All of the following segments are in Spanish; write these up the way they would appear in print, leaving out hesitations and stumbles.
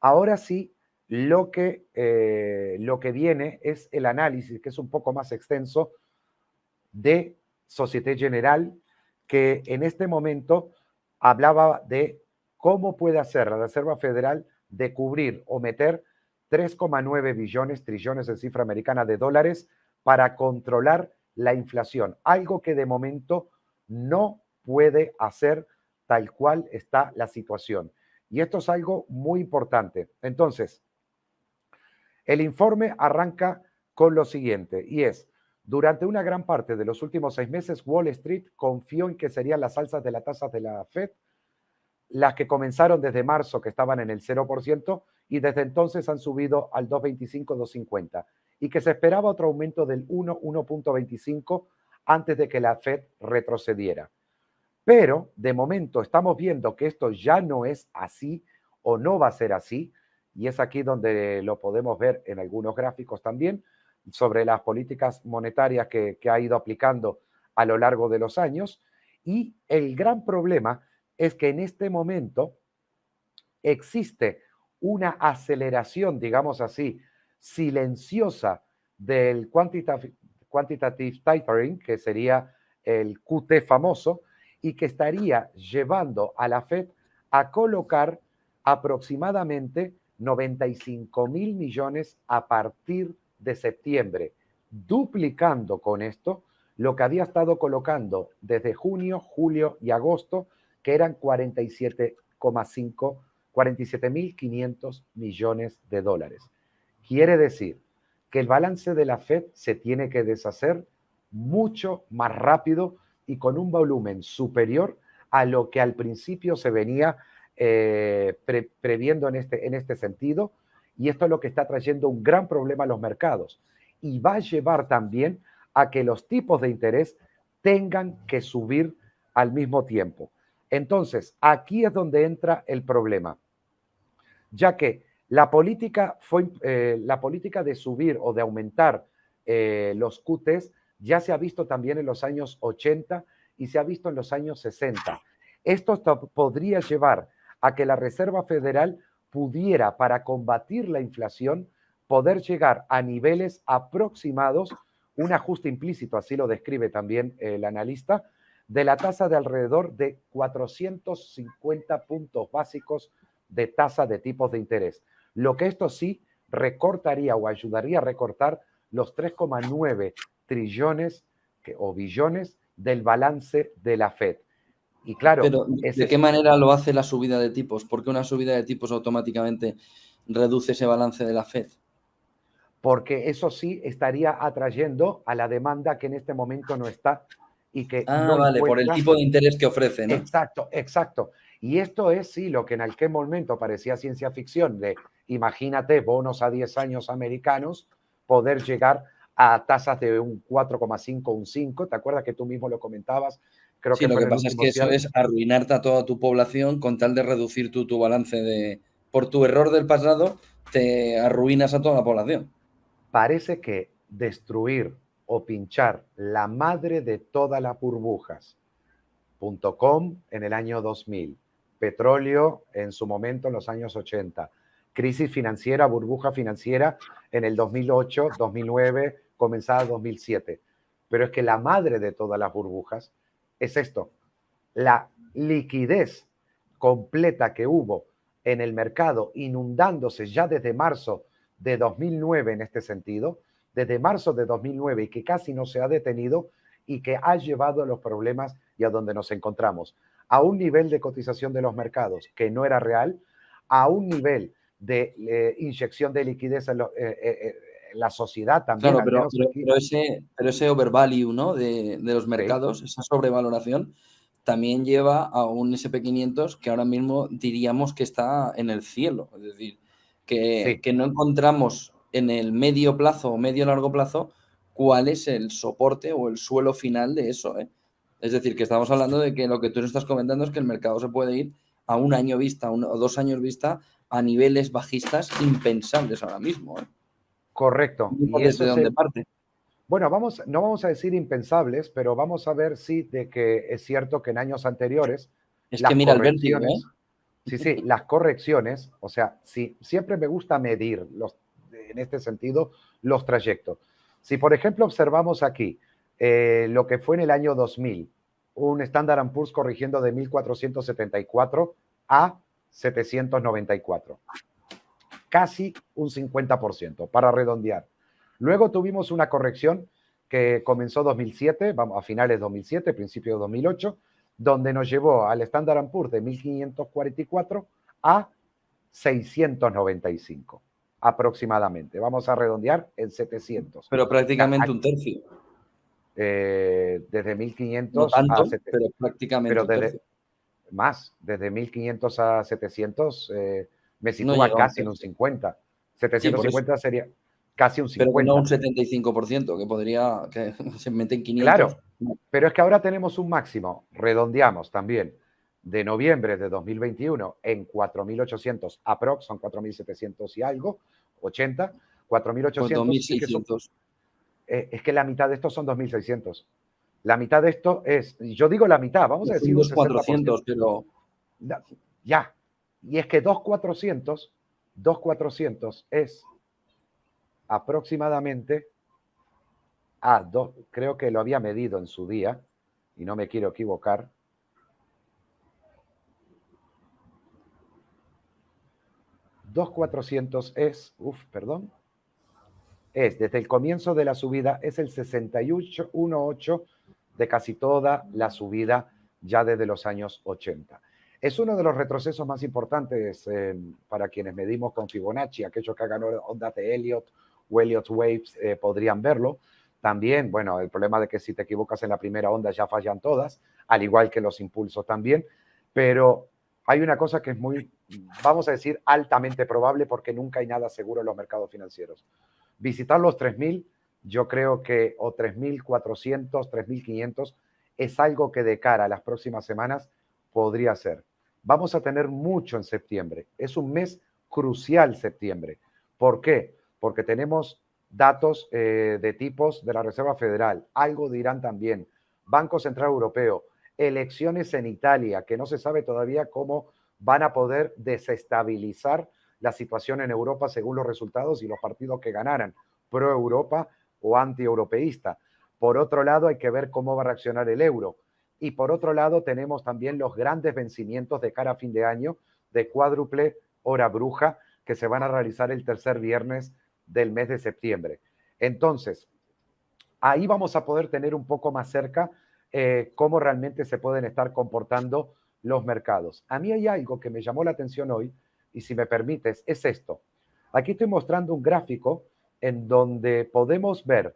Ahora sí, lo que viene es el análisis, que es un poco más extenso, de Société Générale, que en este momento hablaba de cómo puede hacer la Reserva Federal de cubrir o meter 3,9 billones, trillones en cifra americana de dólares para controlar la inflación, algo que de momento no puede hacer tal cual está la situación. Y esto es algo muy importante. Entonces, el informe arranca con lo siguiente, y es, durante una gran parte de los últimos 6 meses, Wall Street confió en que serían las alzas de la tasa de la Fed, las que comenzaron desde marzo, que estaban en el 0%, y desde entonces han subido al 2,25, 2,50, y que se esperaba otro aumento del 1, 1,25 antes de que la Fed retrocediera. Pero de momento estamos viendo que esto ya no es así o no va a ser así, y es aquí donde lo podemos ver en algunos gráficos también sobre las políticas monetarias que ha ido aplicando a lo largo de los años. Y el gran problema es que en este momento existe una aceleración, digamos así, silenciosa del quantitative tapering, que sería el QT famoso, y que estaría llevando a la Fed a colocar aproximadamente 95,000 millones a partir de septiembre, duplicando con esto lo que había estado colocando desde junio, julio y agosto, que eran 47,5 millones de dólares. Quiere decir que el balance de la Fed se tiene que deshacer mucho más rápido y con un volumen superior a lo que al principio se venía previendo en este sentido. Y esto es lo que está trayendo un gran problema a los mercados. Y va a llevar también a que los tipos de interés tengan que subir al mismo tiempo. Entonces, aquí es donde entra el problema, ya que la política de subir o de aumentar los QTs ya se ha visto también en los años 80 y se ha visto en los años 60. Esto podría llevar a que la Reserva Federal pudiera, para combatir la inflación, poder llegar a niveles aproximados, un ajuste implícito, así lo describe también el analista, de la tasa de alrededor de 450 puntos básicos de tasa de tipos de interés. Lo que esto sí recortaría o ayudaría a recortar los 3,9 trillones o billones del balance de la Fed. Y claro, pero ¿de qué manera lo hace la subida de tipos? ¿Por qué una subida de tipos automáticamente reduce ese balance de la Fed? Porque eso sí estaría atrayendo a la demanda que en este momento no está y que no vale, por el encuentra. tipo de interés que ofrece, ¿no? Exacto, exacto. Y esto es, sí, lo que en aquel momento parecía ciencia ficción, de imagínate bonos a 10 años americanos, poder llegar a tasas de un 4,5, un 5. ¿Te acuerdas que tú mismo lo comentabas? Creo Sí, que lo fue que en el pasa es último que eso cierre. es arruinarte a toda tu población con tal de reducir tu balance por tu error del pasado, te arruinas a toda la población. Parece que destruir o pinchar la madre de todas las burbujas, .com en el año 2000, petróleo en su momento en los años 80, crisis financiera, burbuja financiera en el 2008, 2009, comenzada 2007. Pero es que la madre de todas las burbujas es esto, la liquidez completa que hubo en el mercado, inundándose ya desde marzo de 2009 en este sentido, desde marzo de 2009 y que casi no se ha detenido y que ha llevado a los problemas y a donde nos encontramos, a un nivel de cotización de los mercados que no era real, a un nivel de inyección de liquidez en la sociedad también, Claro, al menos aquí. pero ese overvalue, ¿no? de los Sí, mercados, esa sobrevaloración, también lleva a un SP500 que ahora mismo diríamos que está en el cielo. Es decir, sí. que no encontramos en el medio plazo o medio largo plazo cuál es el soporte o el suelo final de eso, ¿eh? Es decir, que estamos hablando de que lo que tú nos estás comentando es que el mercado se puede ir a un año vista, o 2 años vista, a niveles bajistas impensables ahora mismo, ¿eh? Correcto. Y ¿Desde eso dónde se, parte? bueno, no vamos a decir impensables, pero vamos a ver si de que es cierto que en años anteriores Es que las mira el vértigo, ¿eh? correcciones, Sí, sí, las correcciones, o sea, sí, siempre me gusta medir en este sentido los trayectos. Si, por ejemplo, observamos aquí lo que fue en el año 2000, un Standard Poor's corrigiendo de 1474 a 794, casi un 50%, para redondear. Luego tuvimos una corrección que comenzó 2007, vamos, a finales de 2007, principio de 2008, donde nos llevó al Standard Poor's de 1544 a 695 aproximadamente. Vamos a redondear en 700. Pero prácticamente un tercio. Desde No 1500 a tanto, 700, pero prácticamente pero un tercio. desde 1500 a 700 me No sitúa llega a un casi en un tercio. 50. Sí, por eso. 750 sería casi un Pero que no 50. un 75%, que podría, que se meten 500. Claro, pero es que ahora tenemos un máximo, redondeamos también, de noviembre de 2021 en 4.800 aprox, son 4.700 y algo, 80, Pues 4.800 y que son, 2.600. es que la mitad de estos son 2.600. La mitad de esto es, yo digo la mitad, vamos a Es decir un un 60%. 2.400, pero Ya, y es que 2.400 es aproximadamente, creo que lo había medido en su día, y no me quiero equivocar, 2.400 es, perdón, es desde el comienzo de la subida, es el 61,8 de casi toda la subida ya desde los años 80. Es uno de los retrocesos más importantes para quienes medimos con Fibonacci, aquellos que hagan ondas de Elliott o Elliott Waves podrían verlo. También, bueno, el problema de que si te equivocas en la primera onda ya fallan todas, al igual que los impulsos también, pero hay una cosa que es muy, vamos a decir, altamente probable porque nunca hay nada seguro en los mercados financieros. Visitar los 3.000, yo creo que o 3.400, 3.500 es algo que de cara a las próximas semanas podría ser. Vamos a tener mucho en septiembre. Es un mes crucial septiembre. ¿Por qué? Porque tenemos datos de tipos de la Reserva Federal, algo dirán también, Banco Central Europeo, elecciones en Italia, que no se sabe todavía cómo van a poder desestabilizar la situación en Europa según los resultados y los partidos que ganaran, pro Europa o anti-europeísta. Por otro lado, hay que ver cómo va a reaccionar el euro. Y por otro lado, tenemos también los grandes vencimientos de cara a fin de año de cuádruple hora bruja que se van a realizar el tercer viernes del mes de septiembre. Entonces, ahí vamos a poder tener un poco más cerca cómo realmente se pueden estar comportando los mercados. A mí hay algo que me llamó la atención hoy, y si me permites, es esto. Aquí estoy mostrando un gráfico en donde podemos ver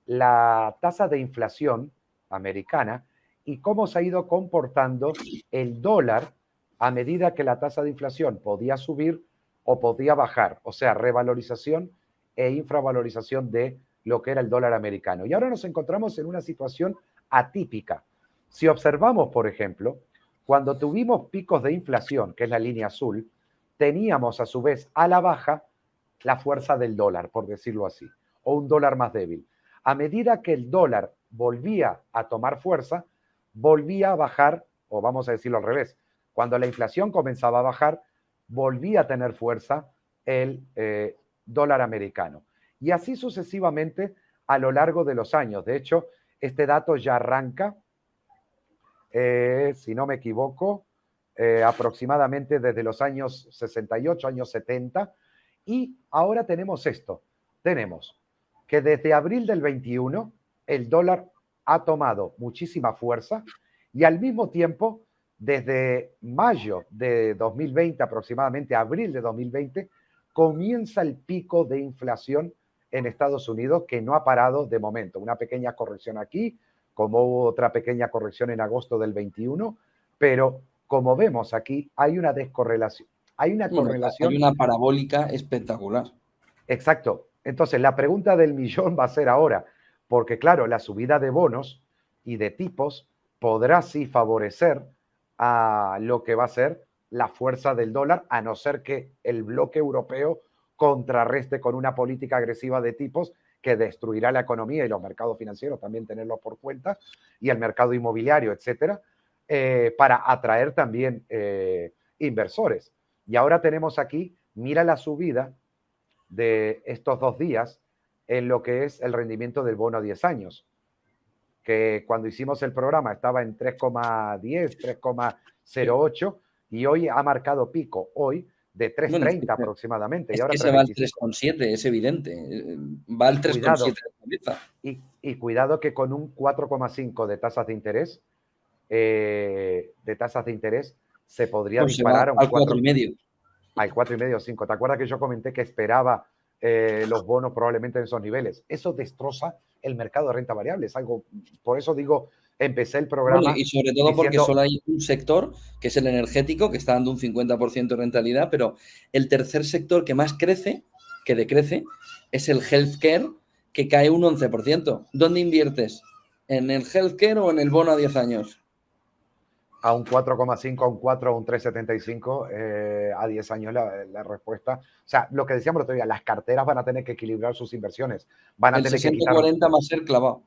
la tasa de inflación americana y cómo se ha ido comportando el dólar a medida que la tasa de inflación podía subir o podía bajar, o sea, revalorización e infravalorización de lo que era el dólar americano. Y ahora nos encontramos en una situación atípica. Si observamos, por ejemplo, cuando tuvimos picos de inflación, que es la línea azul, teníamos a su vez a la baja la fuerza del dólar, por decirlo así, o un dólar más débil. A medida que el dólar volvía a tomar fuerza, volvía a bajar, o vamos a decirlo al revés, cuando la inflación comenzaba a bajar, volvía a tener fuerza el dólar americano. Y así sucesivamente a lo largo de los años. De hecho, este dato ya arranca, si no me equivoco, aproximadamente desde los años 68, años 70, y ahora tenemos esto. Tenemos que desde abril del 21 el dólar ha tomado muchísima fuerza y al mismo tiempo, desde mayo de 2020, aproximadamente abril de 2020, comienza el pico de inflación en Estados Unidos que no ha parado de momento. Una pequeña corrección aquí, como hubo otra pequeña corrección en agosto del 21, pero como vemos aquí, hay una descorrelación. Hay una correlación. Hay una parabólica espectacular. Exacto. Entonces, la pregunta del millón va a ser ahora, porque claro, la subida de bonos y de tipos podrá sí favorecer a lo que va a ser la fuerza del dólar, a no ser que el bloque europeo contrarreste con una política agresiva de tipos que destruirá la economía y los mercados financieros, también tenerlos por cuenta, y el mercado inmobiliario, etcétera, para atraer también inversores. Y ahora tenemos aquí, mira la subida de estos 2 días en lo que es el rendimiento del bono a 10 años, que cuando hicimos el programa estaba en 3,10, 3,08 y hoy ha marcado pico, hoy de Bueno, 3,30 aproximadamente y es ahora que se va al 3,25. 3,7, es evidente. Va al 3,7 Cuidado, de cabeza. y cuidado que con un 4,5 de tasas de interés, se podría Pues se va disparar a un al 4, 4,5. al 4,5 o 5. ¿Te acuerdas que yo comenté que esperaba los bonos probablemente en esos niveles? Eso destroza el mercado de renta variable. Es algo, por eso digo, empecé el Bueno, programa y sobre todo porque diciendo, solo hay un sector, que es el energético, que está dando un 50% de rentabilidad, pero el tercer sector que más crece, que decrece, es el healthcare, que cae un 11%. ¿Dónde inviertes? ¿En el healthcare o en el bono a 10 años? a un 4,5, a un 4, a un 3,75 a 10 años la respuesta. O sea, lo que decíamos el otro día, las carteras van a tener que equilibrar sus inversiones. Van a El tener que quitar 60-40 va a ser clavado.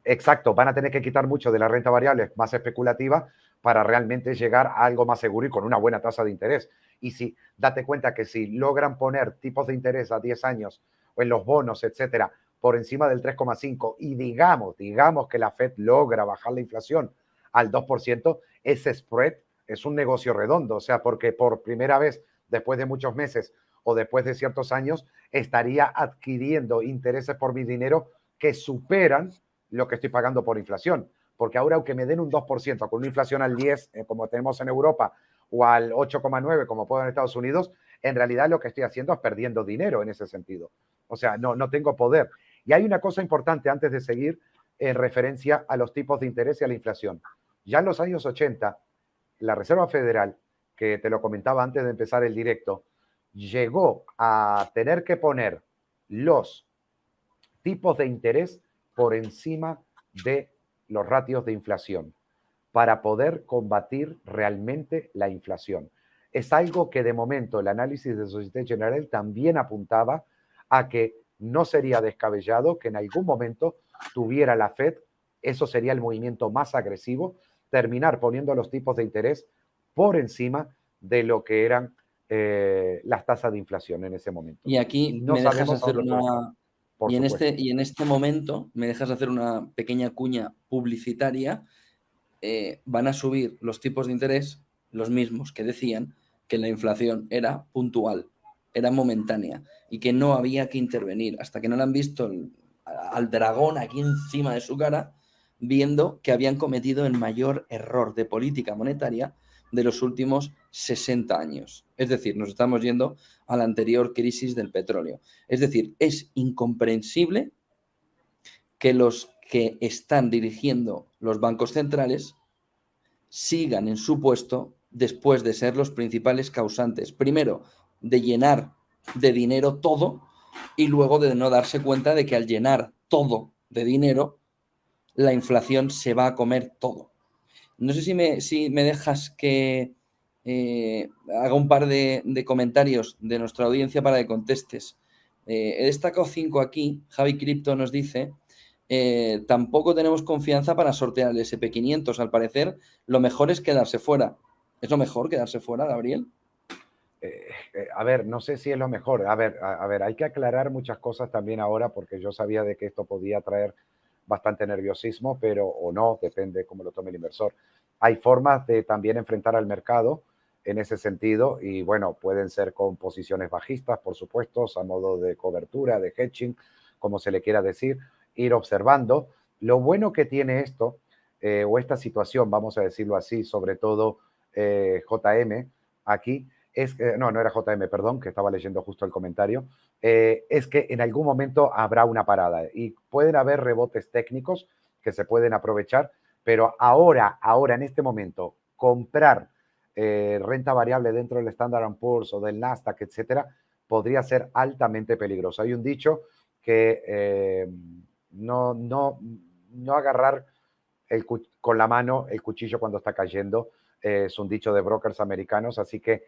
Exacto, van a tener que quitar mucho de la renta variable más especulativa para realmente llegar a algo más seguro y con una buena tasa de interés. Y si, date cuenta que si logran poner tipos de interés a 10 años o en los bonos, etcétera, por encima del 3,5 y digamos que la Fed logra bajar la inflación al 2%, ese spread es un negocio redondo. O sea, porque por primera vez después de muchos meses o después de ciertos años estaría adquiriendo intereses por mi dinero que superan lo que estoy pagando por inflación. Porque ahora, aunque me den un 2%, con una inflación al 10, como tenemos en Europa, o al 8,9, como puedo en Estados Unidos, en realidad lo que estoy haciendo es perdiendo dinero en ese sentido. O sea, no tengo poder. Y hay una cosa importante antes de seguir en referencia a los tipos de interés y a la inflación. Ya en los años 80, la Reserva Federal, que te lo comentaba antes de empezar el directo, llegó a tener que poner los tipos de interés por encima de los ratios de inflación para poder combatir realmente la inflación. Es algo que de momento el análisis de Société Générale también apuntaba a que no sería descabellado que en algún momento tuviera la Fed, eso sería el movimiento más agresivo, terminar poniendo los tipos de interés por encima de lo que eran las tasas de inflación en ese momento. Y Y aquí no me dejas sabemos a hacer dónde puede estar, una. por supuesto. Y en este momento me dejas hacer una pequeña cuña publicitaria. Van a subir los tipos de interés, los mismos que decían que la inflación era puntual, era momentánea y que no había que intervenir hasta que no le han visto al dragón aquí encima de su cara, viendo que habían cometido el mayor error de política monetaria de los últimos 60 años. Es decir, nos estamos yendo a la anterior crisis del petróleo. Es decir, es incomprensible que los que están dirigiendo los bancos centrales sigan en su puesto después de ser los principales causantes, primero, de llenar de dinero todo y luego de no darse cuenta de que al llenar todo de dinero, la inflación se va a comer todo. No sé si me dejas que haga un par de comentarios de nuestra audiencia para que contestes. He destacado 5 aquí. Javi Cripto nos dice: tampoco tenemos confianza para sortear el SP500. Al parecer, lo mejor es quedarse fuera. ¿Es lo mejor quedarse fuera, Gabriel? A ver, no sé si es lo mejor. A ver, hay que aclarar muchas cosas también ahora porque yo sabía de que esto podía traer bastante nerviosismo, pero o no, depende cómo lo tome el inversor. Hay formas de también enfrentar al mercado en ese sentido y bueno, pueden ser con posiciones bajistas, por supuesto, a modo de cobertura, de hedging, como se le quiera decir, ir observando. Lo bueno que tiene esto o esta situación, vamos a decirlo así, sobre todo JM aquí, no era JM, perdón, que estaba leyendo justo el comentario, es que en algún momento habrá una parada y pueden haber rebotes técnicos que se pueden aprovechar, pero ahora en este momento, comprar renta variable dentro del Standard & Poor's o del Nasdaq, etcétera, podría ser altamente peligroso. Hay un dicho que no agarrar con la mano el cuchillo cuando está cayendo, es un dicho de brokers americanos, así que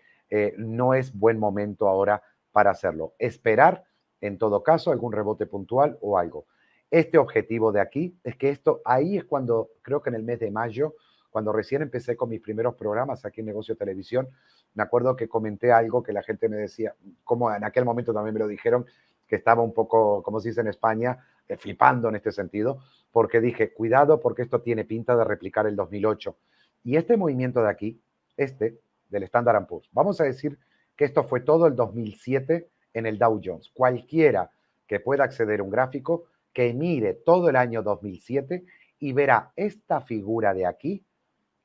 no es buen momento ahora para hacerlo. Esperar, en todo caso, algún rebote puntual o algo. Este objetivo de aquí es que ahí es cuando, creo que en el mes de mayo, cuando recién empecé con mis primeros programas aquí en Negocio Televisión, me acuerdo que comenté algo que la gente me decía, como en aquel momento también me lo dijeron, que estaba un poco, como se dice en España, flipando en este sentido, porque dije, cuidado porque esto tiene pinta de replicar el 2008. Y este movimiento de aquí, del Standard & Poor's, vamos a decir que esto fue todo el 2007 en el Dow Jones. Cualquiera que pueda acceder a un gráfico, que mire todo el año 2007 y verá esta figura de aquí,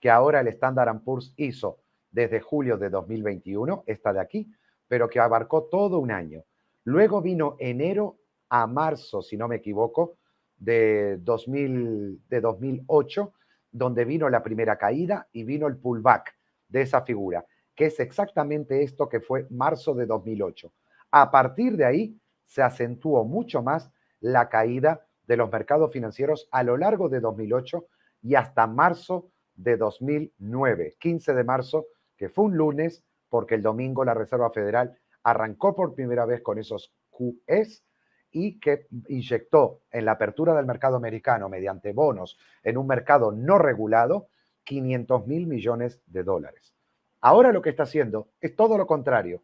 que ahora el Standard & Poor's hizo desde julio de 2021, esta de aquí, pero que abarcó todo un año. Luego vino enero a marzo, si no me equivoco, de 2008, donde vino la primera caída y vino el pullback de esa figura, que es exactamente esto que fue marzo de 2008. A partir de ahí se acentuó mucho más la caída de los mercados financieros a lo largo de 2008 y hasta marzo de 2009, 15 de marzo, que fue un lunes, porque el domingo la Reserva Federal arrancó por primera vez con esos QEs y que inyectó en la apertura del mercado americano mediante bonos en un mercado no regulado 500.000 millones de dólares. Ahora lo que está haciendo es todo lo contrario.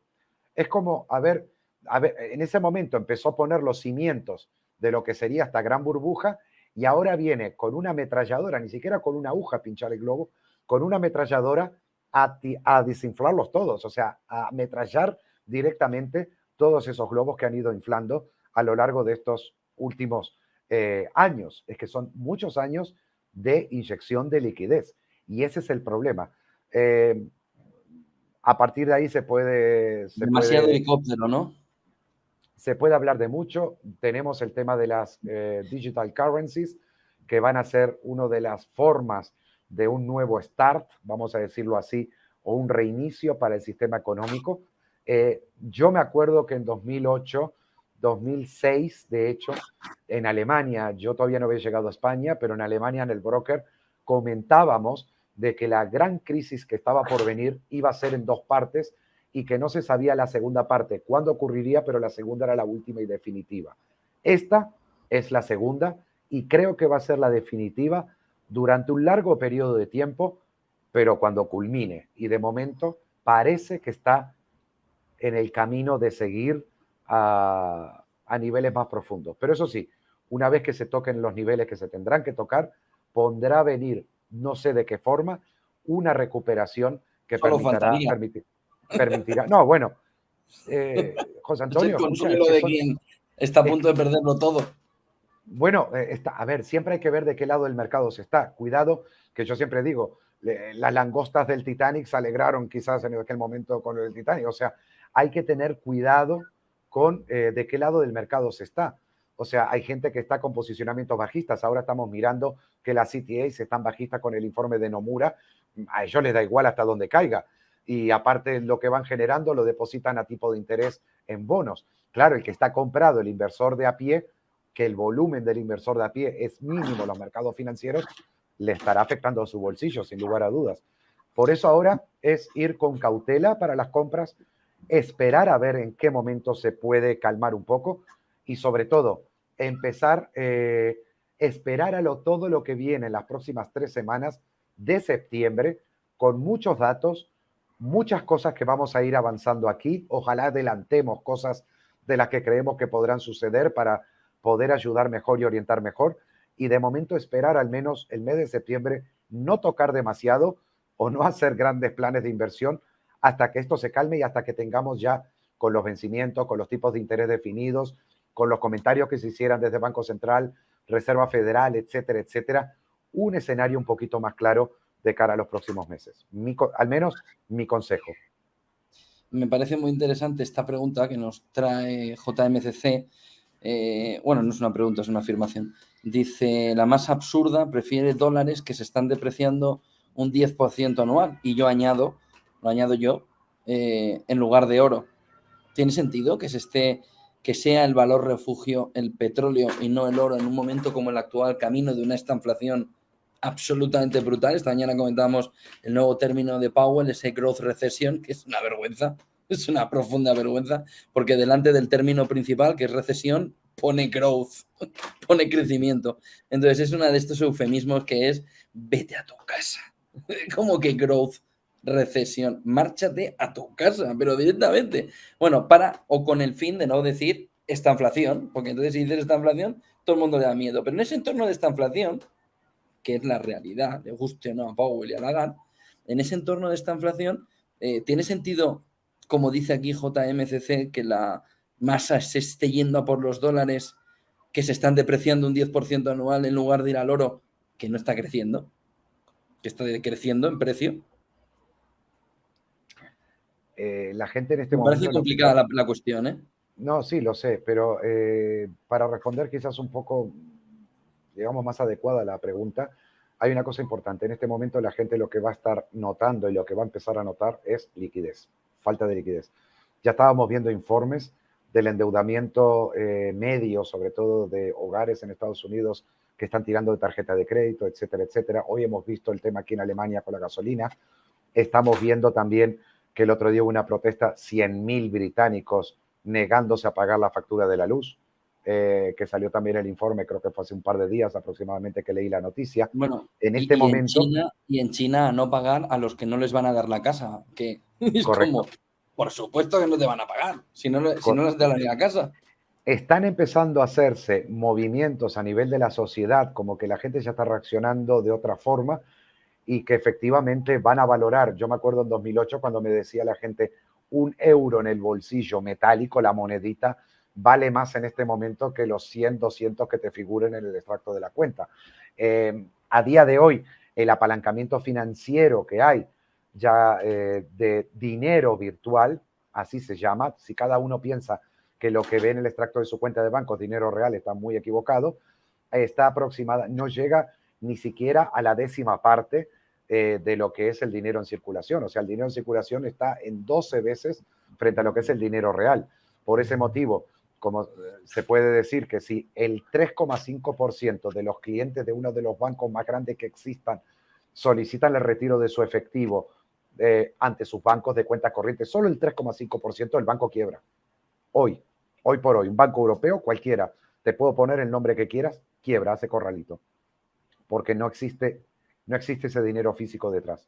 Es como, en ese momento empezó a poner los cimientos de lo que sería esta gran burbuja y ahora viene con una ametralladora, ni siquiera con una aguja a pinchar el globo, con una ametralladora a desinflarlos todos, o sea, a ametrallar directamente todos esos globos que han ido inflando a lo largo de estos últimos años. Es que son muchos años de inyección de liquidez y ese es el problema. A partir de ahí Demasiado helicóptero, ¿no? Se puede hablar de mucho. Tenemos el tema de las digital currencies, que van a ser una de las formas de un nuevo start, vamos a decirlo así, o un reinicio para el sistema económico. Yo me acuerdo que en 2008, 2006, de hecho, en Alemania, yo todavía no había llegado a España, pero en Alemania, en el broker, comentábamos de que la gran crisis que estaba por venir iba a ser en dos partes y que no se sabía la segunda parte cuándo ocurriría, pero la segunda era la última y definitiva. Esta es la segunda y creo que va a ser la definitiva durante un largo periodo de tiempo, pero cuando culmine. Y de momento parece que está en el camino de seguir a niveles más profundos. Pero eso sí, una vez que se toquen los niveles que se tendrán que tocar, pondrá a venir, no sé de qué forma, una recuperación que permitirá. No, bueno, José Antonio, es el escucha, consuelo de quien está a punto de perderlo todo. Bueno, a ver, siempre hay que ver de qué lado del mercado se está. Cuidado, que yo siempre digo, las langostas del Titanic se alegraron quizás en aquel momento con el Titanic. O sea, hay que tener cuidado con de qué lado del mercado se está. O sea, hay gente que está con posicionamientos bajistas. Ahora estamos mirando que las CTAs están bajistas con el informe de Nomura. A ellos les da igual hasta donde caiga. Y aparte lo que van generando lo depositan a tipo de interés en bonos. Claro, el que está comprado, el inversor de a pie, que el volumen del inversor de a pie es mínimo en los mercados financieros, le estará afectando a su bolsillo, sin lugar a dudas. Por eso ahora es ir con cautela para las compras, esperar a ver en qué momento se puede calmar un poco y sobre todo empezar, esperar todo lo que viene en las próximas 3 semanas de septiembre con muchos datos, muchas cosas que vamos a ir avanzando aquí. Ojalá adelantemos cosas de las que creemos que podrán suceder para poder ayudar mejor y orientar mejor. Y de momento esperar al menos el mes de septiembre, no tocar demasiado o no hacer grandes planes de inversión hasta que esto se calme y hasta que tengamos ya con los vencimientos, con los tipos de interés definidos, con los comentarios que se hicieran desde Banco Central, Reserva Federal, etcétera, etcétera, un escenario un poquito más claro de cara a los próximos meses. Al menos mi consejo. Me parece muy interesante esta pregunta que nos trae JMCC. Bueno, no es una pregunta, es una afirmación. Dice, la más absurda prefiere dólares que se están depreciando un 10% anual. Y yo lo añado yo, en lugar de oro. ¿Tiene sentido que sea el valor refugio el petróleo y no el oro en un momento como el actual, camino de una estanflación absolutamente brutal? Esta mañana comentábamos el nuevo término de Powell, ese growth recession, que es una vergüenza, es una profunda vergüenza, porque delante del término principal, que es recesión, pone growth, pone crecimiento. Entonces es uno de estos eufemismos que es, vete a tu casa. ¿Cómo que growth? recesión, márchate a tu casa, pero directamente. Bueno, o con el fin de no decir esta inflación, porque entonces si dices esta inflación, todo el mundo le da miedo. Pero en ese entorno de esta inflación, que es la realidad, le guste o no a Powell y a Lagarde, en ese entorno de esta inflación, ¿tiene sentido, como dice aquí JMCC, que la masa se esté yendo a por los dólares que se están depreciando un 10% anual en lugar de ir al oro, que no está creciendo, que está creciendo en precio? La gente en este Me parece momento... complicada la cuestión, ¿eh? No, sí, lo sé, pero para responder quizás un poco, digamos, más adecuada la pregunta, hay una cosa importante. En este momento la gente lo que va a estar notando y lo que va a empezar a notar es liquidez, falta de liquidez. Ya estábamos viendo informes del endeudamiento medio, sobre todo de hogares en Estados Unidos que están tirando de tarjeta de crédito, etcétera, etcétera. Hoy hemos visto el tema aquí en Alemania con la gasolina. Estamos viendo también que el otro día hubo una protesta, 100.000 británicos negándose a pagar la factura de la luz, que salió también el informe, creo que fue hace un par de días aproximadamente que leí la noticia. Bueno, En este momento, en China a no pagar a los que no les van a dar la casa, que es como, correcto, por supuesto que no te van a pagar, si no les dan la casa. están empezando a hacerse movimientos a nivel de la sociedad, como que la gente ya está reaccionando de otra forma y que efectivamente van a valorar. Yo me acuerdo en 2008 cuando me decía la gente, 1 euro en el bolsillo metálico, la monedita, vale más en este momento que los 100, 200 que te figuren en el extracto de la cuenta. A día de hoy, el apalancamiento financiero que hay ya de dinero virtual, así se llama, si cada uno piensa que lo que ve en el extracto de su cuenta de banco es dinero real, está muy equivocado, está aproximada, no llega ni siquiera a la 10ª parte de lo que es el dinero en circulación. O sea, el dinero en circulación está en 12 veces frente a lo que es el dinero real. Por ese motivo, como se puede decir que si el 3,5% de los clientes de uno de los bancos más grandes que existan solicitan el retiro de su efectivo ante sus bancos de cuentas corrientes, solo el 3,5% del banco quiebra. Hoy por hoy, un banco europeo, cualquiera, te puedo poner el nombre que quieras, quiebra, hace corralito, porque no existe ese dinero físico detrás.